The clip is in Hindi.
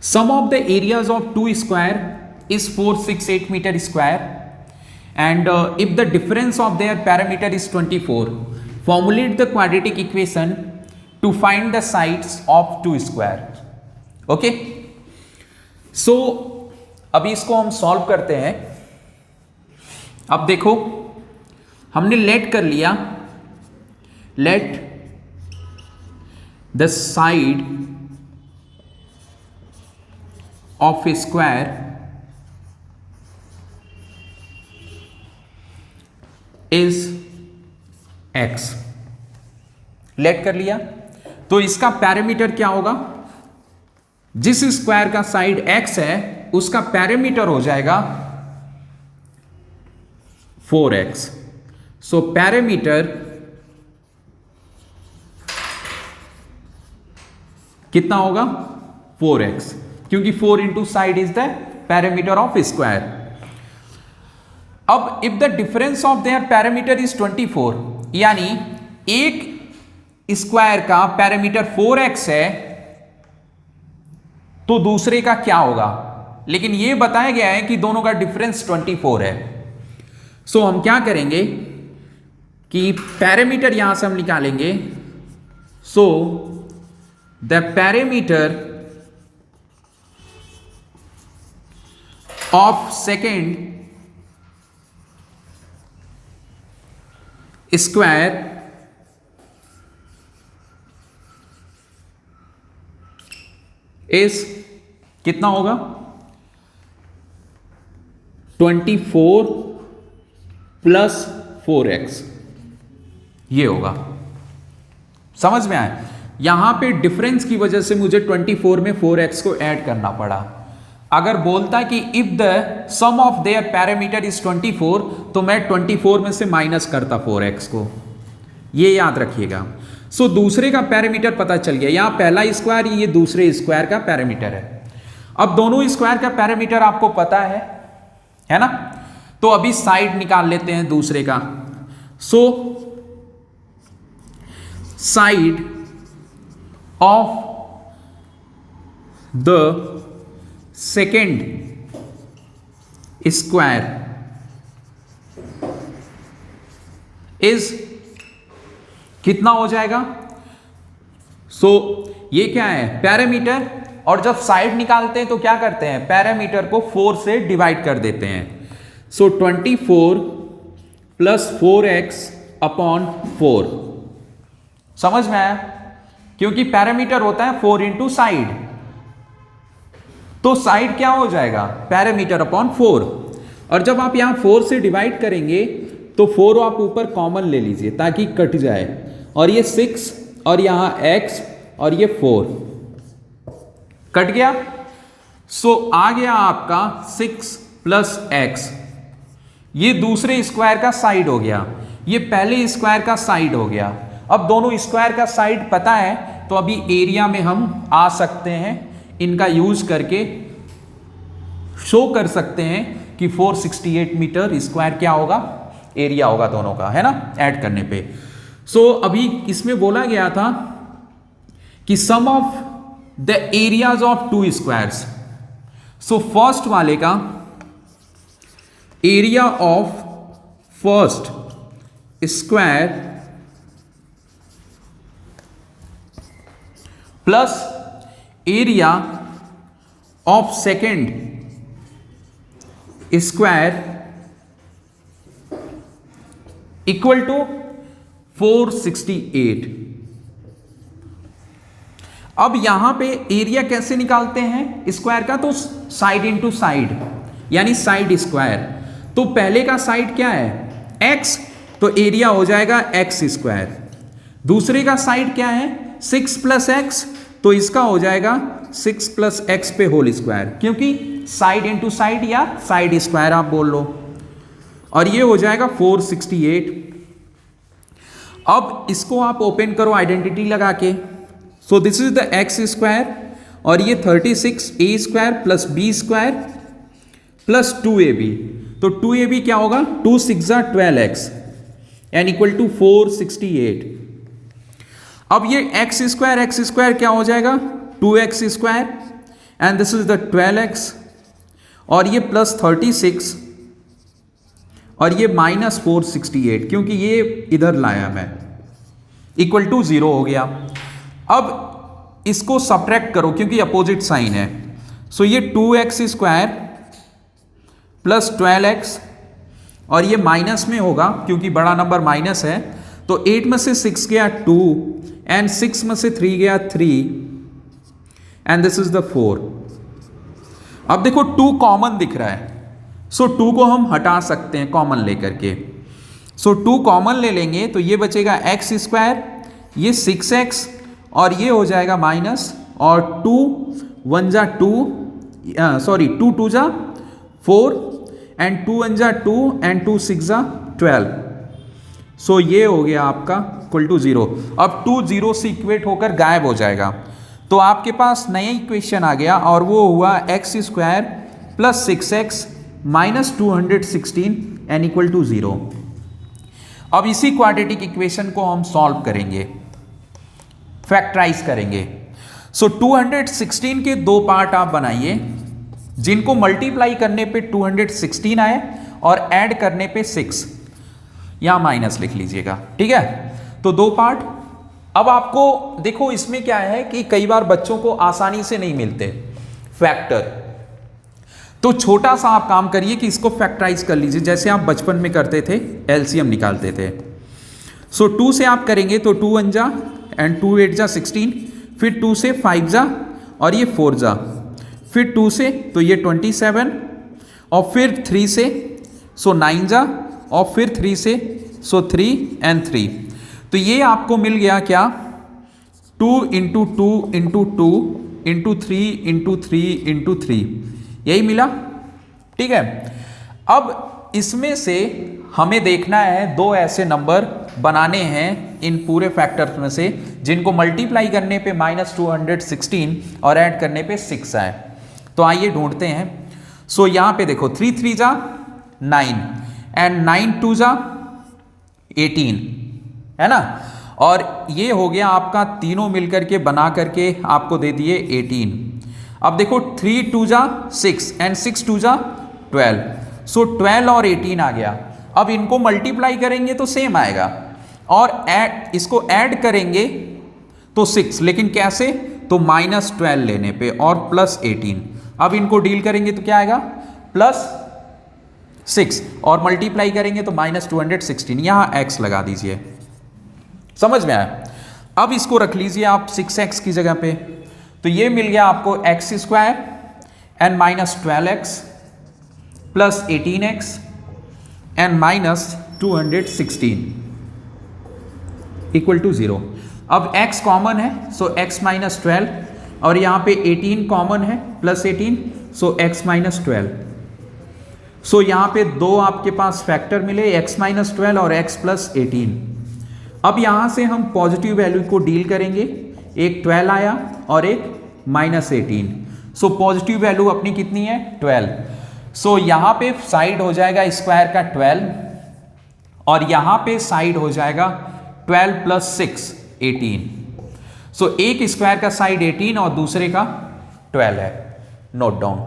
Sum of the areas of two square is 468 meter square, and if the difference of their parameter is 24, formulate the quadratic equation to find the sides of two square. Okay, so अभी इसको हम सॉल्व करते हैं. अब देखो, हमने लेट कर लिया, let the side of a square is x. Let कर लिया, तो इसका पैरामीटर क्या होगा? जिस स्क्वायर का साइड x है उसका पैरामीटर हो जाएगा 4x. सो पैरामीटर कितना होगा? 4x, क्योंकि 4 into side is the perimeter of square. अब if the difference of their parameter is 24, यानी एक स्क्वायर का पैरामीटर 4x है तो दूसरे का क्या होगा? लेकिन यह बताया गया है कि दोनों का डिफरेंस 24 है. सो हम क्या करेंगे कि पैरामीटर यहां से हम निकालेंगे. So the perimeter of second square is कितना होगा? 24 प्लस 4x. ये होगा. समझ में आया? यहां पे डिफरेंस की वजह से मुझे 24 में 4x को ऐड करना पड़ा. अगर बोलता कि if the sum of their parameter is 24, तो मैं 24 में से माइनस करता 4x को. ये याद रखिएगा. सो दूसरे का पैरामीटर पता चल गया. यहां पहला स्क्वायर, ये दूसरे स्क्वायर का पैरामीटर है. अब दोनों स्क्वायर का पैरामीटर आपको पता है ना? तो अभी साइड निकाल लेते हैं दूसरे का. So side of the second square is कितना हो जाएगा? सो ये क्या है? पैरामीटर. और जब साइड निकालते हैं तो क्या करते हैं? पैरामीटर को 4 से डिवाइड कर देते हैं. सो 24 प्लस 4x अपॉन 4. समझ में आया? क्योंकि पैरामीटर होता है 4 इंटू साइड, तो साइड क्या हो जाएगा? Parameter upon 4. और जब आप यहां 4 से डिवाइड करेंगे तो 4 आप ऊपर कॉमन ले लीजिए ताकि कट जाए. और ये 6 और यहां x और ये 4 कट गया. सो आ गया आपका 6 प्लस x. ये दूसरे स्क्वायर का साइड हो गया, ये पहले स्क्वायर का साइड हो गया. अब दोनों स्क्वायर का साइड पता है तो अभी एरिया में हम आ सकते हैं. इनका यूज करके शो कर सकते हैं कि 468 मीटर स्क्वायर क्या होगा? एरिया होगा दोनों का, है ना, ऐड करने पे. सो अभी इसमें बोला गया था कि sum of the areas of two squares. So first वाले का area of first square plus area of second square equal to 468. अब यहां पे एरिया कैसे निकालते हैं स्क्वायर का? तो साइड इंटू साइड, यानी साइड स्क्वायर. तो पहले का साइड क्या है? x, तो एरिया हो जाएगा x स्क्वायर. दूसरे का साइड क्या है? 6 प्लस x, तो इसका हो जाएगा 6 प्लस x पे होल स्क्वायर, क्योंकि साइड इंटू साइड या साइड स्क्वायर आप बोल लो. और ये हो जाएगा 468. अब इसको आप ओपन करो आइडेंटिटी लगा के. So this is the x square और ये 36 a square plus b square plus 2ab. तो 2ab क्या होगा? 2 6 12x एंड इक्वल टू 468. अब ये एक्स स्क्वायर क्या हो जाएगा? 2x square and this is the 12x, और ये प्लस 36, और ये माइनस 468, क्योंकि ये इधर लाया मैं, इक्वल टू 0 हो गया। अब इसको सब्ट्रैक्ट करो क्योंकि अपोजिट साइन है। सो ये 2x स्क्वायर प्लस 12x, और ये माइनस में होगा क्योंकि बड़ा नंबर माइनस है, तो 8 में से 6 गया 2, एंड 6 में से 3 गया 3, एंड दिस इज द 4। अब देखो 2 कॉमन दिख रहा है, सो 2 को हम हटा सकते हैं कॉमन लेकर के। सो 2 कॉमन ले लेंगे तो ये बचेगा x स्क्वायर, ये 6x, और ये हो जाएगा माइनस, और 2 1 जा 2, सॉरी 2 2 जा 4, एंड 2 1 जा 2, एंड 2 6 जा 12। सो ये हो गया आपका इक्वल टू 0। अब 2 0 से इक्वेट होकर गायब हो जाएगा, तो आपके पास नया इक्वेशन आ गया, और वो हुआ x square plus 6x minus 216 and equal to 0। अब इसी क्वाड्रेटिक इक्वेशन को हम सॉल्व करेंगे, फैक्टराइज करेंगे। सो 216 के 2 पार्ट आप बनाइए, जिनको मल्टीप्लाई करने पे 216 आए और ऐड करने पे 6, यहां माइनस लिख लीजिएगा, ठीक है। तो 2 पार्ट। अब आपको देखो इसमें क्या है कि कई बार बच्चों को आसानी से नहीं मिलते फैक्टर, तो छोटा सा आप काम करिए कि इसको फैक्टराइज कर लीजिए, जैसे आप बचपन में करते थे, एलसीएम निकालते थे। सो 2 से आप करेंगे तो 2 1 जा, एंड 2 8 जा 16, फिर 2 से 5 जा, और ये 4 जा, फिर 2 से तो ये 27, और फिर 3 से सो 9 जा, और फिर 3 से सो 3 एंड 3। तो ये आपको मिल गया क्या, 2 into 2 into 2 into 3 into 3 into 3, यही मिला, ठीक है। अब इसमें से हमें देखना है 2 ऐसे नंबर बनाने हैं इन पूरे फैक्टर्स में से, जिनको मल्टीप्लाई करने पे माइनस 216 और ऐड करने पे 6 आए। तो आइए ढूंढते हैं। सो यहां पे देखो 3 3 जा 9, एंड 9 2 जा 18, है ना, और ये हो गया आपका, तीनों मिलकर के बना करके आपको दे दिए 18। अब देखो 3 2 जा 6, एंड 6 2 जा 12, सो 12 और 18 आ गया। अब इनको मल्टीप्लाई करेंगे तो सेम आएगा, और इसको ऐड करेंगे तो 6, लेकिन कैसे, तो माइनस 12 लेने पे और प्लस 18। अब इनको डील करेंगे तो क्या आएगा, प्लस 6, और मल्टीप्लाई करेंगे तो माइनस 216, यहां x लगा दीजिए, समझ में आया। अब इसको रख लीजिए आप 6x की जगह पे, तो ये मिल गया आपको x square and minus 12x plus 18x and minus 216 equal to 0। अब x कॉमन है, सो x माइनस 12, और यहां पे 18 कॉमन है, प्लस 18, सो x माइनस 12। सो यहां पे 2 आपके पास फैक्टर मिले, x माइनस 12 और x प्लस 18। अब यहां से हम पॉजिटिव वैल्यू को डील करेंगे, एक 12 आया और एक माइनस 18। सो पॉजिटिव वैल्यू अपनी कितनी है, 12। सो यहां पे साइड हो जाएगा स्क्वायर का 12, और यहां पे साइड हो जाएगा 12 प्लस 6 18। सो एक स्क्वायर का साइड 18 और दूसरे का 12 है, नोट डाउन।